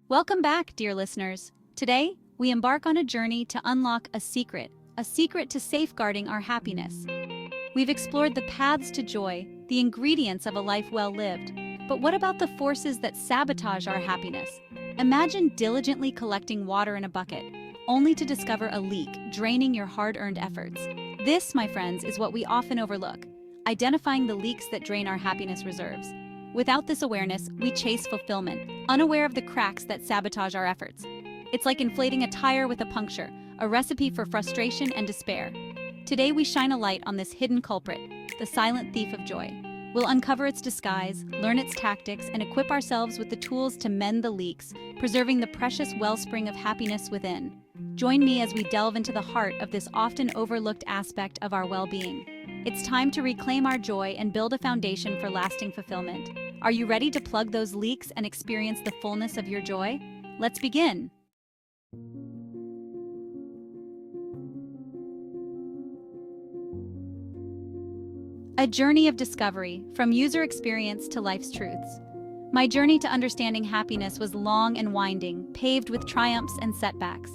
Welcome back, dear listeners. Today, we embark on a journey to unlock a secret to safeguarding our happiness. We've explored the paths to joy, the ingredients of a life well lived. But what about the forces that sabotage our happiness? Imagine diligently collecting water in a bucket, only to discover a leak draining your hard-earned efforts. This, my friends, is what we often overlook, identifying the leaks that drain our happiness reserves. Without this awareness, we chase fulfillment, unaware of the cracks that sabotage our efforts. It's like inflating a tire with a puncture, a recipe for frustration and despair. Today we shine a light on this hidden culprit, the silent thief of joy. We'll uncover its disguise, learn its tactics, and equip ourselves with the tools to mend the leaks, preserving the precious wellspring of happiness within. Join me as we delve into the heart of this often overlooked aspect of our well-being. It's time to reclaim our joy and build a foundation for lasting fulfillment. Are you ready to plug those leaks and experience the fullness of your joy? Let's begin. A journey of discovery, from user experience to life's truths. My journey to understanding happiness was long and winding, paved with triumphs and setbacks.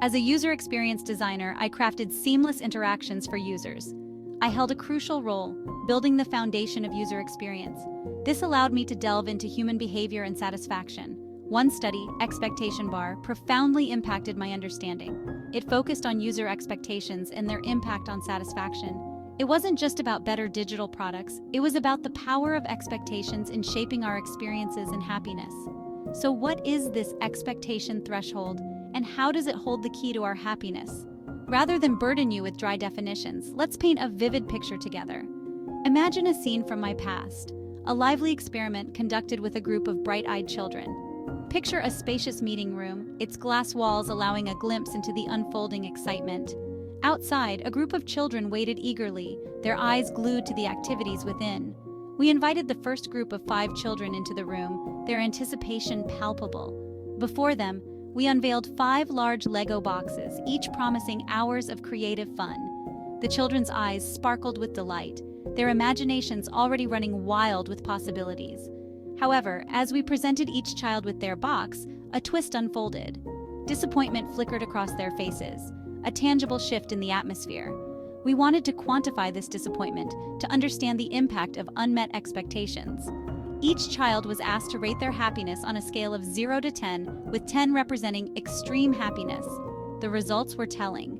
As a user experience designer, I crafted seamless interactions for users. I held a crucial role, building the foundation of user experience. This allowed me to delve into human behavior and satisfaction. One study, Expectation Bar, profoundly impacted my understanding. It focused on user expectations and their impact on satisfaction. It wasn't just about better digital products, it was about the power of expectations in shaping our experiences and happiness. So what is this expectation threshold, and how does it hold the key to our happiness? Rather than burden you with dry definitions, let's paint a vivid picture together. Imagine a scene from my past, a lively experiment conducted with a group of bright-eyed children. Picture a spacious meeting room, its glass walls allowing a glimpse into the unfolding excitement. Outside, a group of children waited eagerly, their eyes glued to the activities within. We invited the first group of 5 children into the room, their anticipation palpable. Before them, we unveiled 5 large Lego boxes, each promising hours of creative fun. The children's eyes sparkled with delight, their imaginations already running wild with possibilities. However, as we presented each child with their box, a twist unfolded. Disappointment flickered across their faces, a tangible shift in the atmosphere. We wanted to quantify this disappointment, to understand the impact of unmet expectations. Each child was asked to rate their happiness on a scale of 0 to 10, with 10 representing extreme happiness. The results were telling.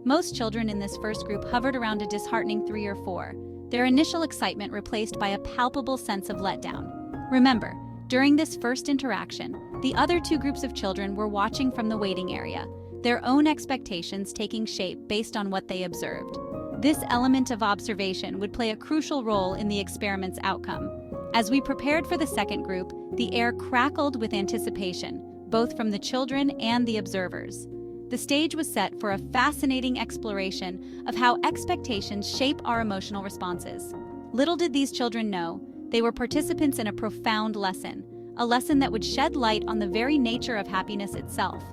Most children in this first group hovered around a disheartening 3 or 4, their initial excitement replaced by a palpable sense of letdown. Remember, during this first interaction, the other 2 groups of children were watching from the waiting area, their own expectations taking shape based on what they observed. This element of observation would play a crucial role in the experiment's outcome. As we prepared for the second group, the air crackled with anticipation, both from the children and the observers. The stage was set for a fascinating exploration of how expectations shape our emotional responses. Little did these children know, they were participants in a profound lesson, a lesson that would shed light on the very nature of happiness itself.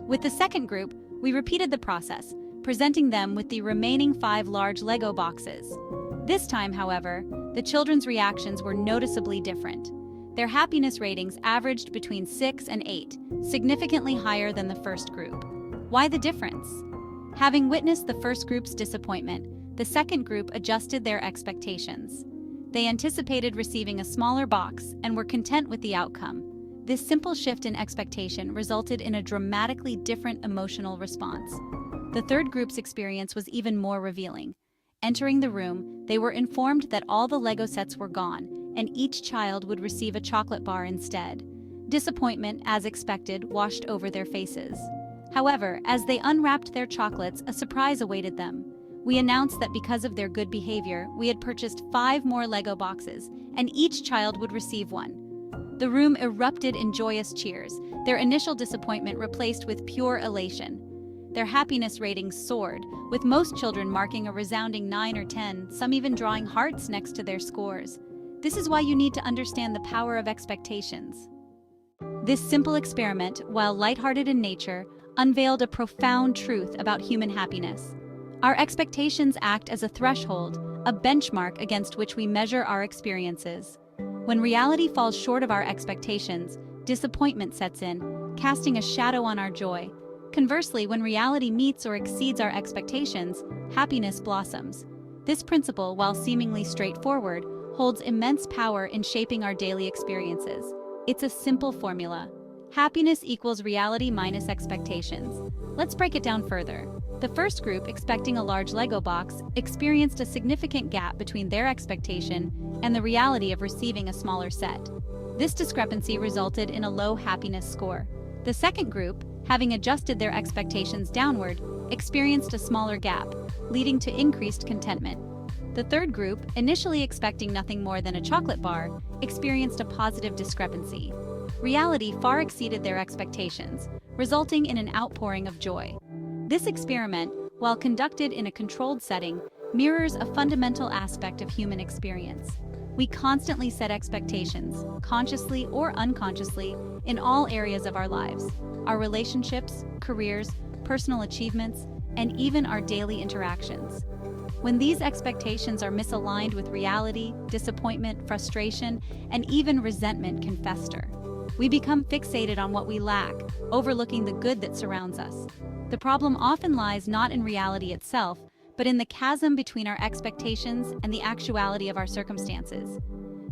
With the second group, we repeated the process, presenting them with the remaining 5 large Lego boxes. This time, however, the children's reactions were noticeably different. Their happiness ratings averaged between 6 and 8, significantly higher than the first group. Why the difference? Having witnessed the first group's disappointment, the second group adjusted their expectations. They anticipated receiving a smaller box and were content with the outcome. This simple shift in expectation resulted in a dramatically different emotional response. The third group's experience was even more revealing. Entering the room, they were informed that all the Lego sets were gone, and each child would receive a chocolate bar instead. Disappointment, as expected, washed over their faces. However, as they unwrapped their chocolates, a surprise awaited them. We announced that because of their good behavior, we had purchased 5 more Lego boxes, and each child would receive one. The room erupted in joyous cheers, their initial disappointment replaced with pure elation. Their happiness ratings soared, with most children marking a resounding 9 or 10, some even drawing hearts next to their scores. This is why you need to understand the power of expectations. This simple experiment, while lighthearted in nature, unveiled a profound truth about human happiness. Our expectations act as a threshold, a benchmark against which we measure our experiences. When reality falls short of our expectations, disappointment sets in, casting a shadow on our joy. Conversely, when reality meets or exceeds our expectations, happiness blossoms. This principle, while seemingly straightforward, holds immense power in shaping our daily experiences. It's a simple formula. Happiness equals reality minus expectations. Let's break it down further. The first group, expecting a large Lego box, experienced a significant gap between their expectation and the reality of receiving a smaller set. This discrepancy resulted in a low happiness score. The second group, having adjusted their expectations downward, experienced a smaller gap, leading to increased contentment. The third group, initially expecting nothing more than a chocolate bar, experienced a positive discrepancy. Reality far exceeded their expectations, resulting in an outpouring of joy. This experiment, while conducted in a controlled setting, mirrors a fundamental aspect of human experience. We constantly set expectations, consciously or unconsciously, in all areas of our lives: our relationships, careers, personal achievements, and even our daily interactions. When these expectations are misaligned with reality, disappointment, frustration, and even resentment can fester. We become fixated on what we lack, overlooking the good that surrounds us. The problem often lies not in reality itself, but in the chasm between our expectations and the actuality of our circumstances.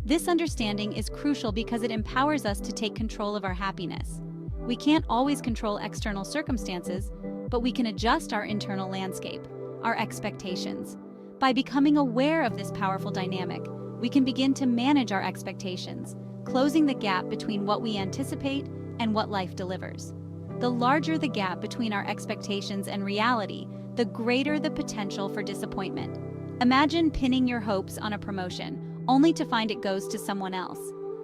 This understanding is crucial because it empowers us to take control of our happiness. We can't always control external circumstances, but we can adjust our internal landscape, our expectations. By becoming aware of this powerful dynamic, we can begin to manage our expectations, closing the gap between what we anticipate and what life delivers. The larger the gap between our expectations and reality, the greater the potential for disappointment. Imagine pinning your hopes on a promotion, only to find it goes to someone else.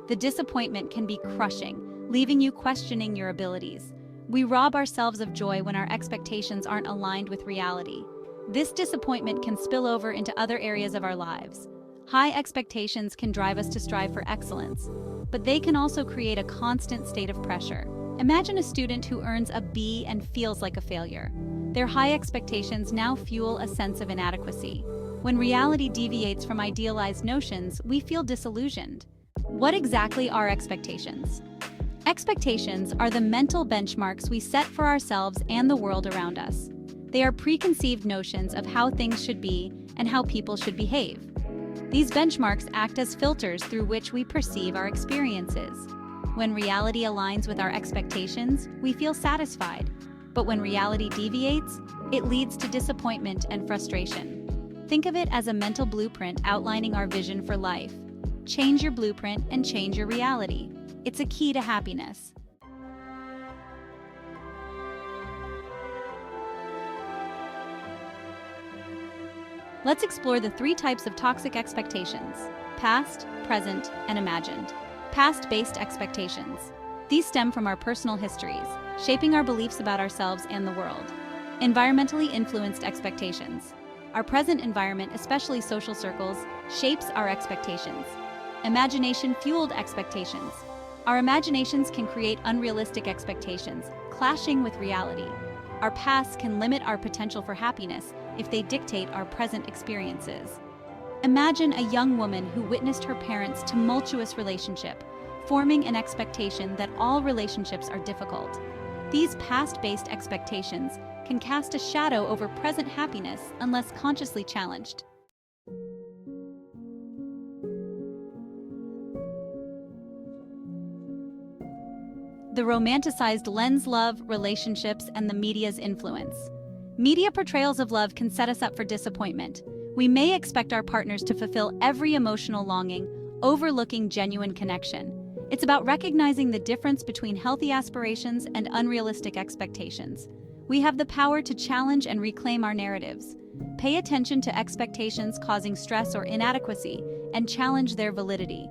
The disappointment can be crushing, leaving you questioning your abilities. We rob ourselves of joy when our expectations aren't aligned with reality. This disappointment can spill over into other areas of our lives. High expectations can drive us to strive for excellence, but they can also create a constant state of pressure. Imagine a student who earns a B and feels like a failure. Their high expectations now fuel a sense of inadequacy. When reality deviates from idealized notions, we feel disillusioned. What exactly are expectations? Expectations are the mental benchmarks we set for ourselves and the world around us. They are preconceived notions of how things should be and how people should behave. These benchmarks act as filters through which we perceive our experiences. When reality aligns with our expectations, we feel satisfied. But when reality deviates, it leads to disappointment and frustration. Think of it as a mental blueprint outlining our vision for life. Change your blueprint and change your reality. It's a key to happiness. Let's explore the three types of toxic expectations: past, present, and imagined. Past-based expectations. These stem from our personal histories, shaping our beliefs about ourselves and the world. Environmentally influenced expectations. Our present environment, especially social circles, shapes our expectations. Imagination-fueled expectations. Our imaginations can create unrealistic expectations, clashing with reality. Our past can limit our potential for happiness if they dictate our present experiences. Imagine a young woman who witnessed her parents' tumultuous relationship, forming an expectation that all relationships are difficult. These past-based expectations can cast a shadow over present happiness unless consciously challenged. The romanticized lens: love, relationships, and the media's influence. Media portrayals of love can set us up for disappointment. We may expect our partners to fulfill every emotional longing, overlooking genuine connection. It's about recognizing the difference between healthy aspirations and unrealistic expectations. We have the power to challenge and reclaim our narratives. Pay attention to expectations causing stress or inadequacy and challenge their validity.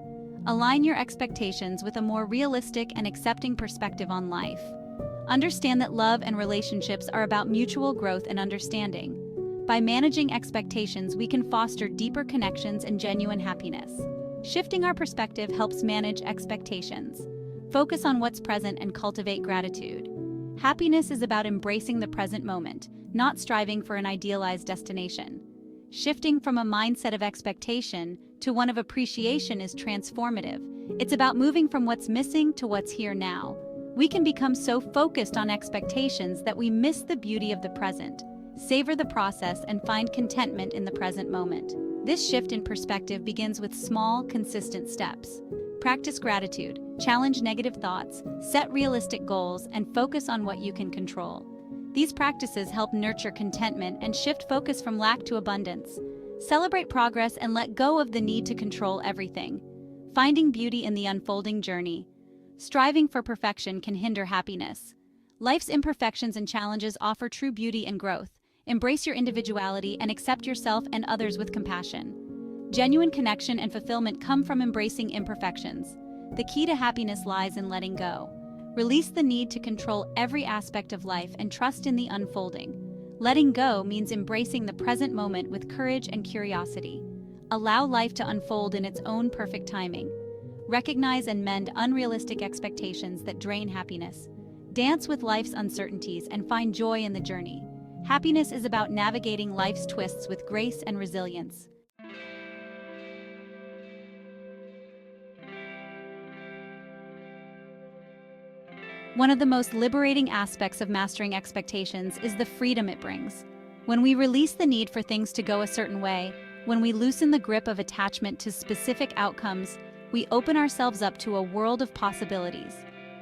Align your expectations with a more realistic and accepting perspective on life. Understand that love and relationships are about mutual growth and understanding. By managing expectations, we can foster deeper connections and genuine happiness. Shifting our perspective helps manage expectations. Focus on what's present and cultivate gratitude. Happiness is about embracing the present moment, not striving for an idealized destination. Shifting from a mindset of expectation to one of appreciation is transformative, It's about moving from what's missing to what's here now. We can become so focused on expectations that we miss the beauty of the present. Savor the process and find contentment in the present moment. This shift in perspective begins with small, consistent steps. Practice gratitude, challenge negative thoughts, set realistic goals, and focus on what you can control. These practices help nurture contentment and shift focus from lack to abundance. Celebrate progress and let go of the need to control everything. Finding beauty in the unfolding journey. Striving for perfection can hinder happiness. Life's imperfections and challenges offer true beauty and growth. Embrace your individuality and accept yourself and others with compassion. Genuine connection and fulfillment come from embracing imperfections. The key to happiness lies in letting go. Release the need to control every aspect of life and trust in the unfolding. Letting go means embracing the present moment with courage and curiosity. Allow life to unfold in its own perfect timing. Recognize and mend unrealistic expectations that drain happiness. Dance with life's uncertainties and find joy in the journey. Happiness is about navigating life's twists with grace and resilience. One of the most liberating aspects of mastering expectations is the freedom it brings. When we release the need for things to go a certain way, when we loosen the grip of attachment to specific outcomes, we open ourselves up to a world of possibilities.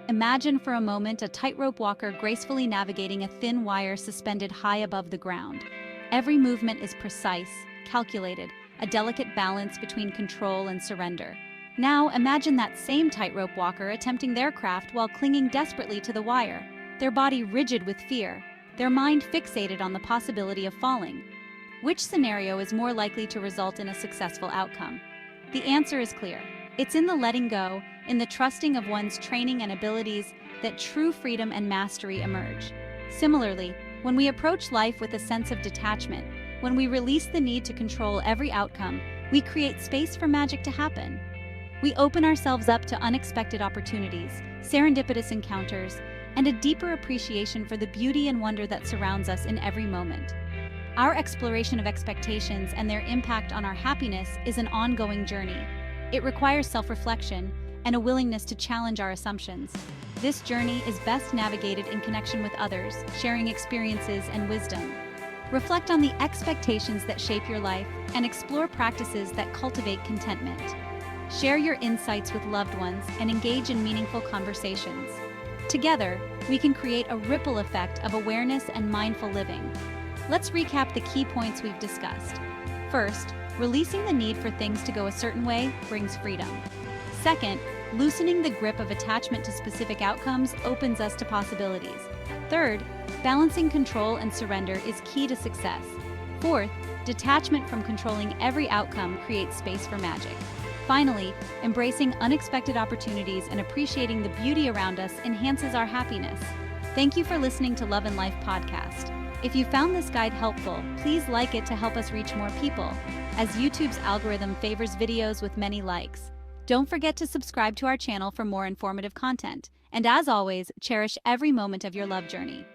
Imagine for a moment a tightrope walker gracefully navigating a thin wire suspended high above the ground. Every movement is precise, calculated, a delicate balance between control and surrender. Now imagine that same tightrope walker attempting their craft while clinging desperately to the wire, their body rigid with fear, their mind fixated on the possibility of falling. Which scenario is more likely to result in a successful outcome? The answer is clear. It's in the letting go, in the trusting of one's training and abilities, that true freedom and mastery emerge. Similarly, when we approach life with a sense of detachment, when we release the need to control every outcome, we create space for magic to happen. We open ourselves up to unexpected opportunities, serendipitous encounters, and a deeper appreciation for the beauty and wonder that surrounds us in every moment. Our exploration of expectations and their impact on our happiness is an ongoing journey. It requires self-reflection and a willingness to challenge our assumptions. This journey is best navigated in connection with others, sharing experiences and wisdom. Reflect on the expectations that shape your life and explore practices that cultivate contentment. Share your insights with loved ones and engage in meaningful conversations. Together, we can create a ripple effect of awareness and mindful living. Let's recap the key points we've discussed. First, releasing the need for things to go a certain way brings freedom. Second, loosening the grip of attachment to specific outcomes opens us to possibilities. Third, balancing control and surrender is key to success. Fourth, detachment from controlling every outcome creates space for magic. Finally, embracing unexpected opportunities and appreciating the beauty around us enhances our happiness. Thank you for listening to Love and Life Podcast. If you found this guide helpful, please like it to help us reach more people, as YouTube's algorithm favors videos with many likes. Don't forget to subscribe to our channel for more informative content. And as always, cherish every moment of your love journey.